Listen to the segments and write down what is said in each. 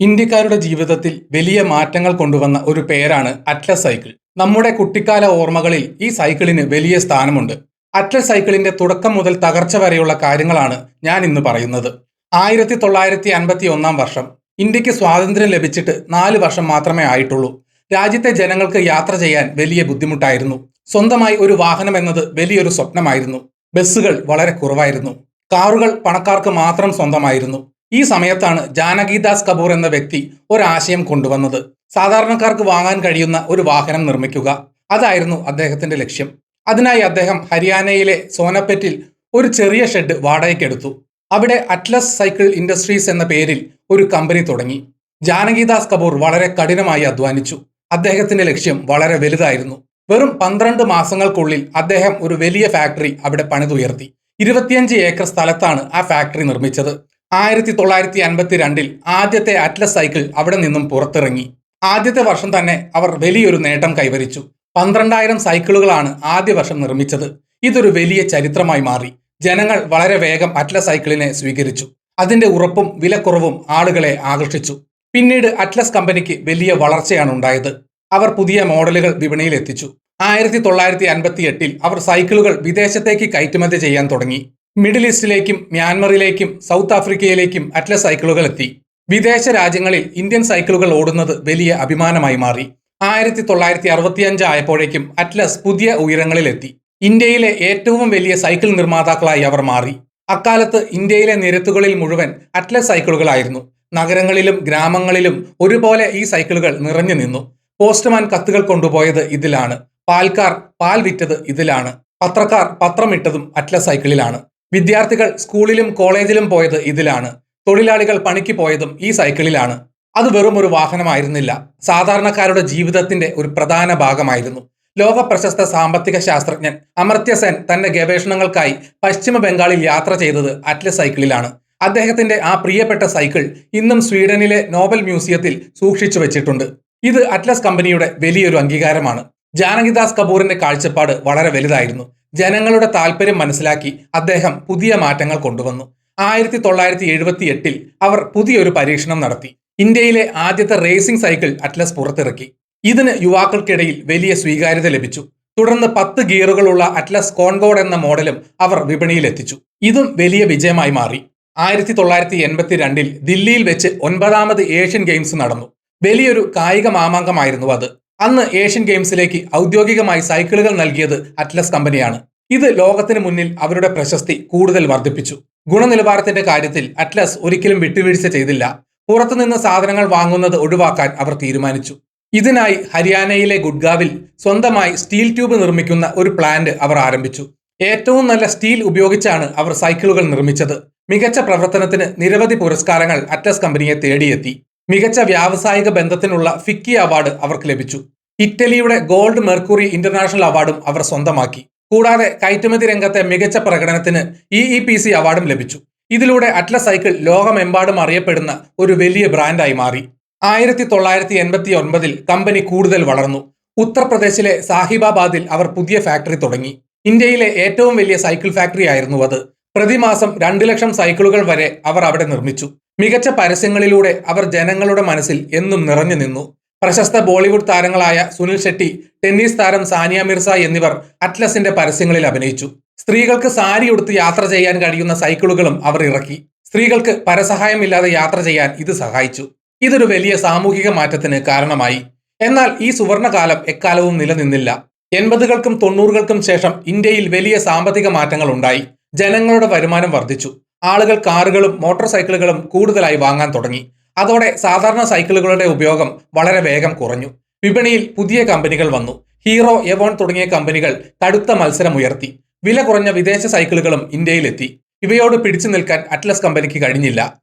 ഇന്ത്യക്കാരുടെ ജീവിതത്തിൽ വലിയ മാറ്റങ്ങൾ കൊണ്ടുവന്ന ഒരു പേരാണ് അറ്റ്ലസ് സൈക്കിൾ. നമ്മുടെ കുട്ടിക്കാല ഓർമ്മകളിൽ ഈ സൈക്കിളിന് വലിയ സ്ഥാനമുണ്ട്. അറ്റ്ലസ് സൈക്കിളിന്റെ തുടക്കം മുതൽ തകർച്ച വരെയുള്ള കാര്യങ്ങളാണ് ഞാൻ ഇന്ന് പറയുന്നത്. 1951 വർഷം. ഇന്ത്യക്ക് സ്വാതന്ത്ര്യം ലഭിച്ചിട്ട് 4 വർഷം മാത്രമേ ആയിട്ടുള്ളൂ. രാജ്യത്തെ ജനങ്ങൾക്ക് യാത്ര ചെയ്യാൻ വലിയ ബുദ്ധിമുട്ടായിരുന്നു. സ്വന്തമായി ഒരു വാഹനം എന്നത് വലിയൊരു സ്വപ്നമായിരുന്നു. ബസ്സുകൾ വളരെ കുറവായിരുന്നു. കാറുകൾ പണക്കാർക്ക് മാത്രം സ്വന്തമായിരുന്നു. ഈ സമയത്താണ് ജാനകിദാസ് കപൂർ എന്ന വ്യക്തി ഒരാശയം കൊണ്ടുവന്നത്. സാധാരണക്കാർക്ക് വാങ്ങാൻ കഴിയുന്ന ഒരു വാഹനം നിർമ്മിക്കുക. അതായിരുന്നു അദ്ദേഹത്തിന്റെ ലക്ഷ്യം. അതിനായി അദ്ദേഹം ഹരിയാനയിലെ സോനപ്പെറ്റിൽ ഒരു ചെറിയ ഷെഡ് വാടകയ്ക്കെടുത്തു. അവിടെ അറ്റ്ലസ് സൈക്കിൾ ഇൻഡസ്ട്രീസ് എന്ന പേരിൽ ഒരു കമ്പനി തുടങ്ങി. ജാനകിദാസ് കപൂർ വളരെ കഠിനമായി അധ്വാനിച്ചു. അദ്ദേഹത്തിന്റെ ലക്ഷ്യം വളരെ വലുതായിരുന്നു. വെറും 12 മാസങ്ങൾക്കുള്ളിൽ അദ്ദേഹം ഒരു വലിയ ഫാക്ടറി അവിടെ പണിതുയർത്തി. 25 ഏക്കർ സ്ഥലത്താണ് ആ ഫാക്ടറി നിർമ്മിച്ചത്. 1952 ആദ്യത്തെ അറ്റ്ലസ് സൈക്കിൾ അവിടെ നിന്നും പുറത്തിറങ്ങി. ആദ്യത്തെ വർഷം തന്നെ അവർ വലിയൊരു നേട്ടം കൈവരിച്ചു. 12,000 സൈക്കിളുകളാണ് ആദ്യ വർഷം നിർമ്മിച്ചത്. ഇതൊരു വലിയ ചരിത്രമായി മാറി. ജനങ്ങൾ വളരെ വേഗം അറ്റ്ലസ് സൈക്കിളിനെ സ്വീകരിച്ചു. അതിന്റെ ഉറപ്പും വിലക്കുറവും ആളുകളെ ആകർഷിച്ചു. പിന്നീട് അറ്റ്ലസ് കമ്പനിക്ക് വലിയ വളർച്ചയാണ് ഉണ്ടായത്. അവർ പുതിയ മോഡലുകൾ വിപണിയിൽ എത്തിച്ചു. 1958 അവർ സൈക്കിളുകൾ വിദേശത്തേക്ക് കയറ്റുമതി ചെയ്യാൻ തുടങ്ങി. മിഡിൽ ഈസ്റ്റിലേക്കും മ്യാൻമറിലേക്കും സൗത്ത് ആഫ്രിക്കയിലേക്കും അറ്റ്ലസ് സൈക്കിളുകൾ എത്തി. വിദേശ രാജ്യങ്ങളിൽ ഇന്ത്യൻ സൈക്കിളുകൾ ഓടുന്നത് വലിയ അഭിമാനമായി മാറി. 1965 ആയപ്പോഴേക്കും അറ്റ്ലസ് പുതിയ ഉയരങ്ങളിലെത്തി. ഇന്ത്യയിലെ ഏറ്റവും വലിയ സൈക്കിൾ നിർമ്മാതാക്കളായി അവർ മാറി. അക്കാലത്ത് ഇന്ത്യയിലെ നിരത്തുകളിൽ മുഴുവൻ അറ്റ്ലസ് സൈക്കിളുകളായിരുന്നു. നഗരങ്ങളിലും ഗ്രാമങ്ങളിലും ഒരുപോലെ ഈ സൈക്കിളുകൾ നിറഞ്ഞു നിന്നു. പോസ്റ്റ്മാൻ കത്തുകൾ കൊണ്ടുപോയത് ഇതിലാണ്. പാൽക്കാർ പാൽ വിറ്റത് ഇതിലാണ്. പത്രക്കാർ പത്രമിട്ടതും അറ്റ്ലസ് സൈക്കിളിലാണ്. വിദ്യാർത്ഥികൾ സ്കൂളിലും കോളേജിലും പോയത് ഇതിലാണ്. തൊഴിലാളികൾ പണിക്ക് പോയതും ഈ സൈക്കിളിലാണ്. അത് വെറും ഒരു വാഹനമായിരുന്നില്ല, സാധാരണക്കാരുടെ ജീവിതത്തിന്റെ ഒരു പ്രധാന ഭാഗമായിരുന്നു. ലോക പ്രശസ്ത സാമ്പത്തിക ശാസ്ത്രജ്ഞൻ അമർത്യ സെൻ തന്റെ ഗവേഷണങ്ങൾക്കായി പശ്ചിമ ബംഗാളിൽ യാത്ര ചെയ്തത് അറ്റ്ലസ് സൈക്കിളിലാണ്. അദ്ദേഹത്തിന്റെ ആ പ്രിയപ്പെട്ട സൈക്കിൾ ഇന്നും സ്വീഡനിലെ നോബൽ മ്യൂസിയത്തിൽ സൂക്ഷിച്ചു വെച്ചിട്ടുണ്ട്. ഇത് അറ്റ്ലസ് കമ്പനിയുടെ വലിയൊരു അംഗീകാരമാണ്. ജാനകിദാസ് കപൂറിന്റെ കാഴ്ചപ്പാട് വളരെ വലുതായിരുന്നു. ജനങ്ങളുടെ താല്പര്യം മനസ്സിലാക്കി അദ്ദേഹം പുതിയ മാറ്റങ്ങൾ കൊണ്ടുവന്നു. 1978 അവർ പുതിയൊരു പരീക്ഷണം നടത്തി. ഇന്ത്യയിലെ ആദ്യത്തെ റേസിംഗ് സൈക്കിൾ അറ്റ്ലസ് പുറത്തിറക്കി. ഇതിന് യുവാക്കൾക്കിടയിൽ വലിയ സ്വീകാര്യത ലഭിച്ചു. തുടർന്ന് 10 ഗിയറുകളുള്ള അറ്റ്ലസ് കോൺകോർഡ് എന്ന മോഡലും അവർ വിപണിയിൽ എത്തിച്ചു. ഇതും വലിയ വിജയമായി മാറി. 1982 ദില്ലിയിൽ വെച്ച് 9ാമത് ഏഷ്യൻ ഗെയിംസ് നടന്നു. വലിയൊരു കായിക മാമാങ്കമായിരുന്നു അത്. അന്ന് ഏഷ്യൻ ഗെയിംസിലേക്ക് ഔദ്യോഗികമായി സൈക്കിളുകൾ നൽകിയത് അറ്റ്ലസ് കമ്പനിയാണ്. ഇത് ലോകത്തിന് മുന്നിൽ അവരുടെ പ്രശസ്തി കൂടുതൽ വർദ്ധിപ്പിച്ചു. ഗുണനിലവാരത്തിന്റെ കാര്യത്തിൽ അറ്റ്ലസ് ഒരിക്കലും വിട്ടുവീഴ്ച ചെയ്തില്ല. പുറത്തുനിന്ന് സാധനങ്ങൾ വാങ്ങുന്നത് ഒഴിവാക്കാൻ അവർ തീരുമാനിച്ചു. ഇതിനായി ഹരിയാനയിലെ ഗുഡ്ഗാവിൽ സ്വന്തമായി സ്റ്റീൽ ട്യൂബ് നിർമ്മിക്കുന്ന ഒരു പ്ലാന്റ് അവർ ആരംഭിച്ചു. ഏറ്റവും നല്ല സ്റ്റീൽ ഉപയോഗിച്ചാണ് അവർ സൈക്കിളുകൾ നിർമ്മിച്ചത്. മികച്ച പ്രവർത്തനത്തിന് നിരവധി പുരസ്കാരങ്ങൾ അറ്റ്ലസ് കമ്പനിയെ തേടിയെത്തി. മികച്ച വ്യാവസായിക ബന്ധത്തിനുള്ള ഫിക്കി അവാർഡ് അവർക്ക് ലഭിച്ചു. ഇറ്റലിയുടെ ഗോൾഡ് മെർക്കുറി ഇന്റർനാഷണൽ അവാർഡും അവർ സ്വന്തമാക്കി. കൂടാതെ കയറ്റുമതി രംഗത്തെ മികച്ച പ്രകടനത്തിന് EEPC അവാർഡും ലഭിച്ചു. ഇതിലൂടെ അറ്റ്ലസ് സൈക്കിൾ ലോകമെമ്പാടും അറിയപ്പെടുന്ന ഒരു വലിയ ബ്രാൻഡായി മാറി. 1989 കമ്പനി കൂടുതൽ വളർന്നു. ഉത്തർപ്രദേശിലെ സാഹിബാബാദിൽ അവർ പുതിയ ഫാക്ടറി തുടങ്ങി. ഇന്ത്യയിലെ ഏറ്റവും വലിയ സൈക്കിൾ ഫാക്ടറി ആയിരുന്നു അത്. പ്രതിമാസം 2 ലക്ഷം സൈക്കിളുകൾ വരെ അവർ അവിടെ നിർമ്മിച്ചു. മികച്ച പരസ്യങ്ങളിലൂടെ അവർ ജനങ്ങളുടെ മനസ്സിൽ എന്നും നിറഞ്ഞു നിന്നു. പ്രശസ്ത ബോളിവുഡ് താരങ്ങളായ സുനിൽ ഷെട്ടി, ടെന്നീസ് താരം സാനിയ മിർസ എന്നിവർ അറ്റ്ലസിന്റെ പരസ്യങ്ങളിൽ അഭിനയിച്ചു. സ്ത്രീകൾക്ക് സാരി ഉടുത്ത് യാത്ര ചെയ്യാൻ കഴിയുന്ന സൈക്കിളുകളും അവർ ഇറക്കി. സ്ത്രീകൾക്ക് പരസഹായമില്ലാതെ യാത്ര ചെയ്യാൻ ഇത് സഹായിച്ചു. ഇതൊരു വലിയ സാമൂഹിക മാറ്റത്തിന് കാരണമായി. എന്നാൽ ഈ സുവർണകാലം എക്കാലവും നിലനിന്നില്ല. 80കൾക്കും 90കൾക്കും ശേഷം ഇന്ത്യയിൽ വലിയ സാമ്പത്തിക മാറ്റങ്ങൾ ഉണ്ടായി. ജനങ്ങളുടെ വരുമാനം വർദ്ധിച്ചു. ആളുകൾ കാറുകളും മോട്ടോർ സൈക്കിളുകളും കൂടുതലായി വാങ്ങാൻ തുടങ്ങി. അതോടെ സാധാരണ സൈക്കിളുകളുടെ ഉപയോഗം വളരെ വേഗം കുറഞ്ഞു. വിപണിയിൽ പുതിയ കമ്പനികൾ വന്നു. ഹീറോ, എവോൺ തുടങ്ങിയ കമ്പനികൾ കടുത്ത മത്സരമുയർത്തി. വില കുറഞ്ഞ വിദേശ സൈക്കിളുകളും ഇന്ത്യയിലെത്തി. ഇവയോട് പിടിച്ചു നിൽക്കാൻ അറ്റ്ലസ് കമ്പനിക്ക് കഴിഞ്ഞില്ല.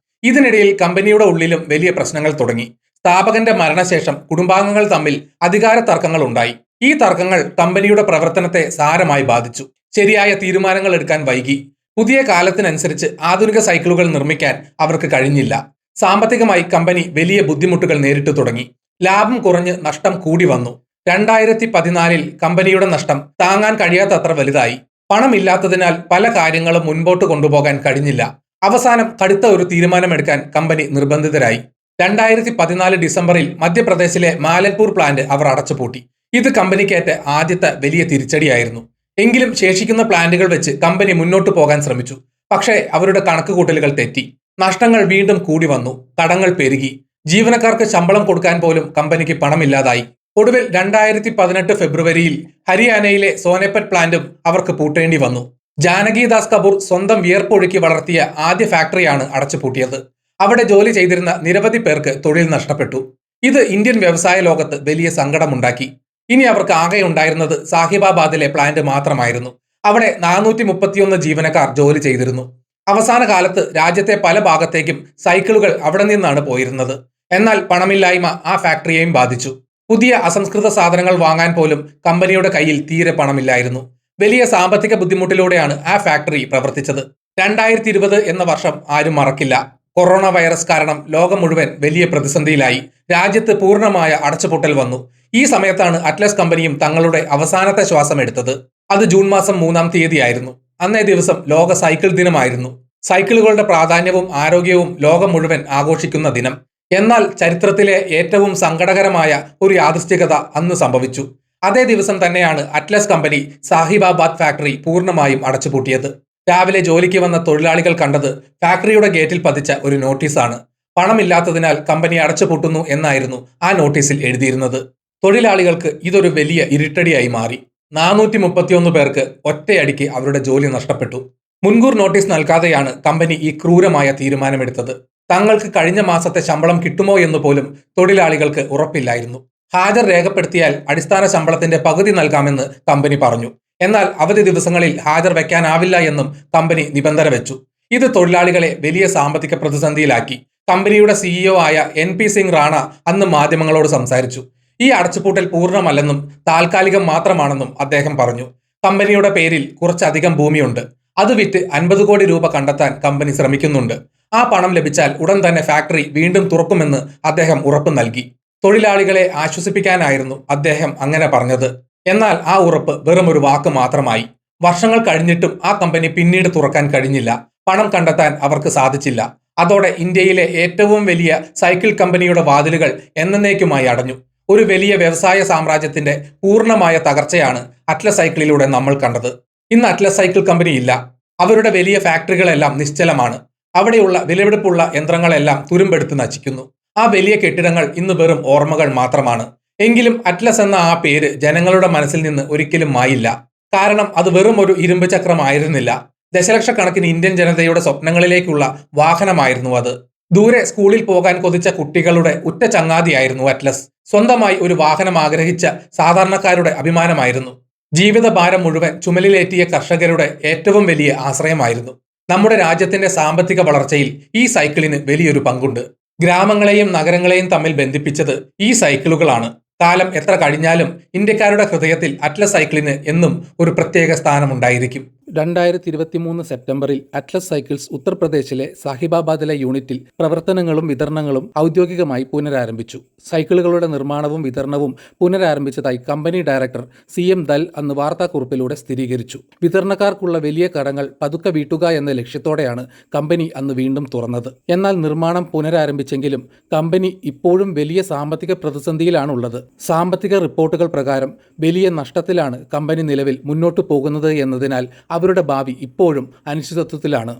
ഇതിനിടയിൽ കമ്പനിയുടെ ഉള്ളിലും വലിയ പ്രശ്നങ്ങൾ തുടങ്ങി. സ്ഥാപകന്റെ മരണശേഷം കുടുംബാംഗങ്ങൾ തമ്മിൽ അധികാര തർക്കങ്ങൾ ഉണ്ടായി. ഈ തർക്കങ്ങൾ കമ്പനിയുടെ പ്രവർത്തനത്തെ സാരമായി ബാധിച്ചു. ശരിയായ തീരുമാനങ്ങൾ എടുക്കാൻ വൈകി. പുതിയ കാലത്തിനനുസരിച്ച് ആധുനിക സൈക്കിളുകൾ നിർമ്മിക്കാൻ അവർക്ക് കഴിഞ്ഞില്ല. സാമ്പത്തികമായി കമ്പനി വലിയ ബുദ്ധിമുട്ടുകൾ നേരിട്ടു തുടങ്ങി. ലാഭം കുറഞ്ഞ് നഷ്ടം കൂടി വന്നു. 2014 കമ്പനിയുടെ നഷ്ടം താങ്ങാൻ കഴിയാത്തത്ര വലുതായി. പണമില്ലാത്തതിനാൽ പല കാര്യങ്ങളും മുൻപോട്ട് കൊണ്ടുപോകാൻ കഴിഞ്ഞില്ല. അവസാനം കടുത്ത ഒരു തീരുമാനമെടുക്കാൻ കമ്പനി നിർബന്ധിതരായി. 2014 ഡിസംബറിൽ മധ്യപ്രദേശിലെ മാലൻപൂർ പ്ലാന്റ് അവർ അടച്ചുപൂട്ടി. ഇത് കമ്പനിക്കേറ്റ ആദ്യത്തെ വലിയ തിരിച്ചടിയായിരുന്നു. എങ്കിലും ശേഷിക്കുന്ന പ്ലാന്റുകൾ വെച്ച് കമ്പനി മുന്നോട്ടു പോകാൻ ശ്രമിച്ചു. പക്ഷേ അവരുടെ കണക്കുകൂട്ടലുകൾ തെറ്റി. നഷ്ടങ്ങൾ വീണ്ടും കൂടി വന്നു. കടങ്ങൾ പെരുകി. ജീവനക്കാർക്ക് ശമ്പളം കൊടുക്കാൻ പോലും കമ്പനിക്ക് പണമില്ലാതായി. ഒടുവിൽ 2018 ഫെബ്രുവരിയിൽ ഹരിയാനയിലെ സോനെപറ്റ് പ്ലാന്റും അവർക്ക് പൂട്ടേണ്ടി വന്നു. ജാനകിദാസ് കപൂർ സ്വന്തം വിയർപ്പൊഴുക്കി വളർത്തിയ ആദ്യ ഫാക്ടറിയാണ് അടച്ചുപൂട്ടിയത്. അവിടെ ജോലി ചെയ്തിരുന്ന നിരവധി പേർക്ക് തൊഴിൽ നഷ്ടപ്പെട്ടു. ഇത് ഇന്ത്യൻ വ്യവസായ ലോകത്ത് വലിയ സങ്കടമുണ്ടാക്കി. ഇനി അവർക്ക് ആകെ ഉണ്ടായിരുന്നത് സാഹിബാബാദിലെ പ്ലാന്റ് മാത്രമായിരുന്നു. അവിടെ 431 ജീവനക്കാർ ജോലി ചെയ്തിരുന്നു. അവസാന കാലത്ത് രാജ്യത്തെ പല ഭാഗത്തേക്കും സൈക്കിളുകൾ അവിടെ നിന്നാണ് പോയിരുന്നത്. എന്നാൽ പണമില്ലായ്മ ആ ഫാക്ടറിയെയും ബാധിച്ചു. പുതിയ അസംസ്കൃത സാധനങ്ങൾ വാങ്ങാൻ പോലും കമ്പനിയുടെ കയ്യിൽ തീരെ പണമില്ലായിരുന്നു. വലിയ സാമ്പത്തിക ബുദ്ധിമുട്ടിലൂടെയാണ് ആ ഫാക്ടറി പ്രവർത്തിച്ചത്. 2020 എന്ന വർഷം ആരും മറക്കില്ല. കൊറോണ വൈറസ് കാരണം ലോകം മുഴുവൻ വലിയ പ്രതിസന്ധിയിലായി. രാജ്യത്ത് പൂർണ്ണമായ അടച്ചുപൂട്ടൽ വന്നു. ഈ സമയത്താണ് അറ്റ്ലസ് കമ്പനിയും തങ്ങളുടെ അവസാനത്തെ ശ്വാസം എടുത്തത്. അത് ജൂൺ മാസം 3-ാം തീയതിയായിരുന്നു. അന്നേ ദിവസം ലോക സൈക്കിൾ ദിനമായിരുന്നു. സൈക്കിളുകളുടെ പ്രാധാന്യവും ആരോഗ്യവും ലോകം മുഴുവൻ ആഘോഷിക്കുന്ന ദിനം. എന്നാൽ ചരിത്രത്തിലെ ഏറ്റവും സങ്കടകരമായ ഒരു യാദൃശ്ചികത അന്ന് സംഭവിച്ചു. അതേ ദിവസം തന്നെയാണ് അറ്റ്ലസ് കമ്പനി സാഹിബാബാദ് ഫാക്ടറി പൂർണ്ണമായും അടച്ചുപൂട്ടിയത്. രാവിലെ ജോലിക്ക് വന്ന തൊഴിലാളികൾ കണ്ടത് ഫാക്ടറിയുടെ ഗേറ്റിൽ പതിച്ച ഒരു നോട്ടീസാണ്. പണമില്ലാത്തതിനാൽ കമ്പനി അടച്ചുപൂട്ടുന്നു എന്നായിരുന്നു ആ നോട്ടീസിൽ എഴുതിയിരുന്നത്. തൊഴിലാളികൾക്ക് ഇതൊരു വലിയ ഇരുട്ടടിയായി മാറി. 431 പേർക്ക് ഒറ്റയടിക്ക് അവരുടെ ജോലി നഷ്ടപ്പെട്ടു. മുൻകൂർ നോട്ടീസ് നൽകാതെയാണ് കമ്പനി ഈ ക്രൂരമായ തീരുമാനമെടുത്തത്. തങ്ങൾക്ക് കഴിഞ്ഞ മാസത്തെ ശമ്പളം കിട്ടുമോ എന്ന് പോലും തൊഴിലാളികൾക്ക് ഉറപ്പില്ലായിരുന്നു. ഹാജർ രേഖപ്പെടുത്തിയാൽ അടിസ്ഥാന ശമ്പളത്തിന്റെ പകുതി നൽകാമെന്ന് കമ്പനി പറഞ്ഞു. എന്നാൽ അവധി ദിവസങ്ങളിൽ ഹാജർ വെക്കാനാവില്ല എന്നും കമ്പനി നിബന്ധന വെച്ചു. ഇത് തൊഴിലാളികളെ വലിയ സാമ്പത്തിക പ്രതിസന്ധിയിലാക്കി. കമ്പനിയുടെ സിഇഒ ആയ NP സിംഗ് റാണ അന്ന് മാധ്യമങ്ങളോട് സംസാരിച്ചു. ഈ അടച്ചുപൂട്ടൽ പൂർണ്ണമല്ലെന്നും താൽക്കാലികം മാത്രമാണെന്നും അദ്ദേഹം പറഞ്ഞു. കമ്പനിയുടെ പേരിൽ കുറച്ചധികം ഭൂമിയുണ്ട്. അത് വിറ്റ് 50 കോടി രൂപ കണ്ടെത്താൻ കമ്പനി ശ്രമിക്കുന്നുണ്ട്. ആ പണം ലഭിച്ചാൽ ഉടൻ തന്നെ ഫാക്ടറി വീണ്ടും തുറക്കുമെന്ന് അദ്ദേഹം ഉറപ്പ് നൽകി. തൊഴിലാളികളെ ആശ്വസിപ്പിക്കാനായിരുന്നു അദ്ദേഹം അങ്ങനെ പറഞ്ഞത്. എന്നാൽ ആ ഉറപ്പ് വെറും ഒരു വാക്ക് മാത്രമായി. വർഷങ്ങൾ കഴിഞ്ഞിട്ടും ആ കമ്പനി പിന്നീട് തുറക്കാൻ കഴിഞ്ഞില്ല. പണം കണ്ടെത്താൻ അവർക്ക് സാധിച്ചില്ല. അതോടെ ഇന്ത്യയിലെ ഏറ്റവും വലിയ സൈക്കിൾ കമ്പനിയുടെ വാതിലുകൾ എന്നേക്കുമായി അടഞ്ഞു. ഒരു വലിയ വ്യവസായ സാമ്രാജ്യത്തിന്റെ പൂർണ്ണമായ തകർച്ചയാണ് അറ്റ്ലസ് സൈക്കിളിലൂടെ നമ്മൾ കണ്ടത്. ഇന്ന് അറ്റ്ലസ് സൈക്കിൾ കമ്പനി ഇല്ല. അവരുടെ വലിയ ഫാക്ടറികളെല്ലാം നിശ്ചലമാണ്. അവിടെയുള്ള വിലപിടിപ്പുള്ള യന്ത്രങ്ങളെല്ലാം തുരുമ്പെടുത്ത് നശിക്കുന്നു. ആ വലിയ കെട്ടിടങ്ങൾ ഇന്ന് വെറും ഓർമ്മകൾ മാത്രമാണ്. എങ്കിലും അറ്റ്ലസ് എന്ന ആ പേര് ജനങ്ങളുടെ മനസ്സിൽ നിന്ന് ഒരിക്കലും മായില്ല. കാരണം അത് വെറും ഒരു ഇരുമ്പ് ചക്രമായിരുന്നില്ല. ദശലക്ഷക്കണക്കിന് ഇന്ത്യൻ ജനതയുടെ സ്വപ്നങ്ങളിലേക്കുള്ള വാഹനമായിരുന്നു അത്. ദൂരെ സ്കൂളിൽ പോകാൻ കൊതിച്ച കുട്ടികളുടെ ഉറ്റ ചങ്ങാതിയായിരുന്നു അറ്റ്ലസ്. സ്വന്തമായി ഒരു വാഹനം ആഗ്രഹിച്ച സാധാരണക്കാരുടെ അഭിമാനമായിരുന്നു. ജീവിതഭാരം മുഴുവൻ ചുമലിലേറ്റിയ കർഷകരുടെ ഏറ്റവും വലിയ ആശ്രയമായിരുന്നു. നമ്മുടെ രാജ്യത്തിന്റെ സാമ്പത്തിക വളർച്ചയിൽ ഈ സൈക്കിളിന് വലിയൊരു പങ്കുണ്ട്. ഗ്രാമങ്ങളെയും നഗരങ്ങളെയും തമ്മിൽ ബന്ധിപ്പിച്ചത് ഈ സൈക്കിളുകളാണ്. കാലം എത്ര കഴിഞ്ഞാലും ഇന്ത്യക്കാരുടെ ഹൃദയത്തിൽ അറ്റ്ലസ് സൈക്കിളിന് എന്നും ഒരു പ്രത്യേക സ്ഥാനമുണ്ടായിരിക്കും. 2023 സെപ്റ്റംബറിൽ അറ്റ്ലസ് സൈക്കിൾസ് ഉത്തർപ്രദേശിലെ സാഹിബാബാദിലെ യൂണിറ്റിൽ പ്രവർത്തനങ്ങളും വിതരണങ്ങളും ഔദ്യോഗികമായി പുനരാരംഭിച്ചു. സൈക്കിളുകളുടെ നിർമ്മാണവും വിതരണവും പുനരാരംഭിച്ചതായി കമ്പനി ഡയറക്ടർ CM ദൽ അന്ന് വാർത്താക്കുറിപ്പിലൂടെ സ്ഥിരീകരിച്ചു. വിതരണക്കാർക്കുള്ള വലിയ കടങ്ങൾ പതുക്കെ വീട്ടുക എന്ന ലക്ഷ്യത്തോടെയാണ് കമ്പനി അന്ന് വീണ്ടും തുറന്നത്. എന്നാൽ നിർമ്മാണം പുനരാരംഭിച്ചെങ്കിലും കമ്പനി ഇപ്പോഴും വലിയ സാമ്പത്തിക പ്രതിസന്ധിയിലാണുള്ളത്. സാമ്പത്തിക റിപ്പോർട്ടുകൾ പ്രകാരം വലിയ നഷ്ടത്തിലാണ് കമ്പനി നിലവിൽ മുന്നോട്ടു പോകുന്നത് എന്നതിനാൽ അവരുടെ ഭാവി ഇപ്പോഴും അനിശ്ചിതത്വത്തിലാണ്.